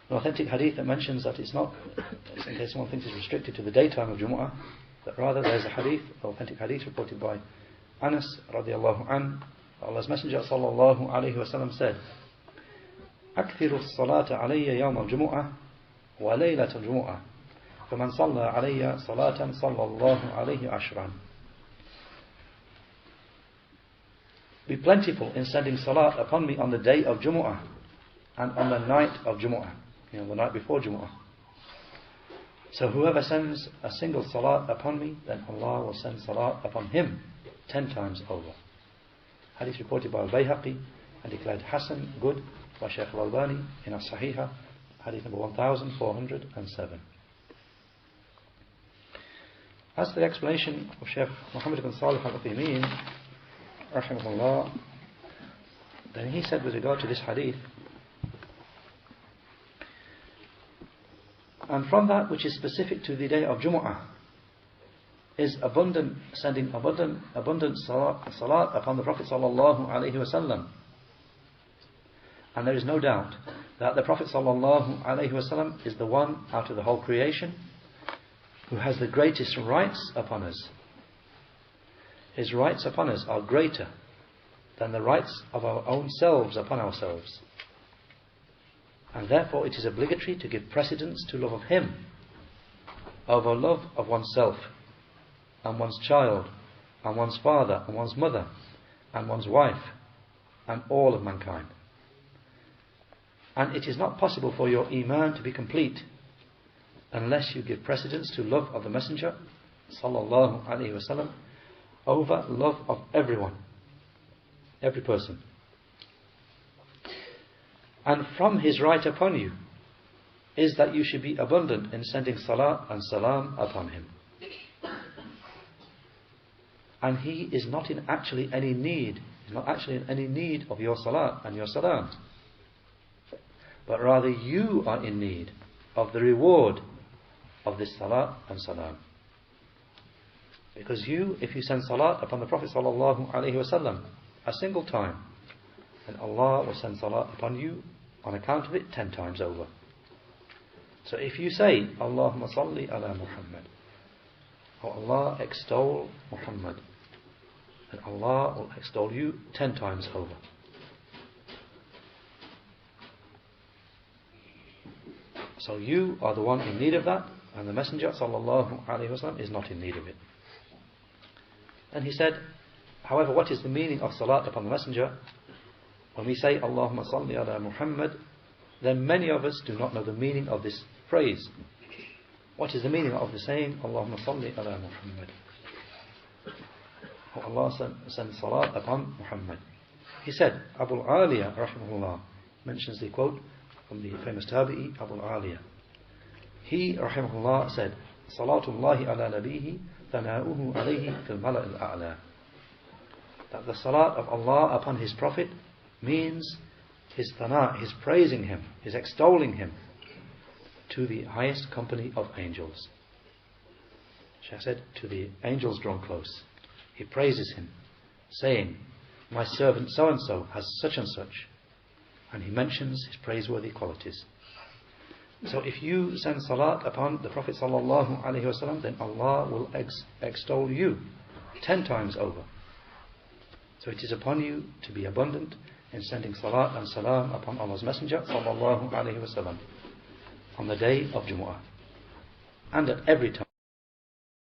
an authentic hadith that mentions that it's not, in case someone thinks it's restricted to the daytime of Jumu'ah, but rather there's a hadith, authentic hadith reported by Anas radiallahu an, Allah's Messenger sallallahu alayhi wa sallam said, أكثر الصلاة علي يوم الجمعة وليلة الجمعة فمن صلى علي صلاة صلى الله عليه عشرا. Be plentiful in sending salat upon me on the day of Jumu'ah and on the night of Jumu'ah, the night before Jumu'ah. So whoever sends a single salat upon me, then Allah will send salat upon him 10 times over. Hadith reported by Al-Bayhaqi and declared Hasan, good, by Shaykh Al-Albani in As-Sahihah, hadith number 1407. As for the explanation of Shaykh Muhammad ibn Salih al-Uthaymeen, rahimahullah, then he said with regard to this hadith, and from that which is specific to the day of Jumu'ah is sending abundant salat upon the Prophet sallallahu alaihi wasallam. And there is no doubt that the Prophet sallallahu alaihi wasallam is the one out of the whole creation who has the greatest rights upon us. His rights upon us are greater than the rights of our own selves upon ourselves. And therefore it is obligatory to give precedence to love of him over love of oneself and one's child and one's father and one's mother and one's wife and all of mankind. And it is not possible for your iman to be complete unless you give precedence to love of the Messenger sallallahu alaihi wasallam over love of everyone, every person. And from his right upon you is that you should be abundant in sending salat and salam upon him. And he is not in actually any need of your salat and your salam, but rather you are in need of the reward of this salat and salam. Because you, if you send salat upon the Prophet sallallahu alaihi wasallam a single time, then Allah will send salat upon you on account of it 10 times over. So if you say Allahumma salli ala Muhammad, or Allah extol Muhammad, then Allah will extol you 10 times over. So you are the one in need of that, and the Messenger sallallahu alaihi wasallam is not in need of it. And he said, however, what is the meaning of salat upon the Messenger? When we say Allahumma salli ala Muhammad, then many of us do not know the meaning of this phrase. What is the meaning of the saying Allahumma salli ala Muhammad? Oh, Allah send salat upon Muhammad. He said, Abu Aliya rahimahullah mentions the quote from the famous Tabi'i Abu Aliya. He rahimahullah said, Salatullahi ala nabihi thana'uhu alayhi fil mala' al-a'la. That the salat of Allah upon his Prophet means his thana, his praising him, his extolling him to the highest company of angels. Shaykh said, to the angels drawn close. He praises him, saying, my servant so and so has such and such, and he mentions his praiseworthy qualities. So if you send salat upon the Prophet sallallahu alaihi wasallam, then Allah will extol you 10 times over. So it is upon you to be abundant in sending salat and salam upon Allah's Messenger sallallahu alaihi wasallam on the day of Jumu'ah and at every time.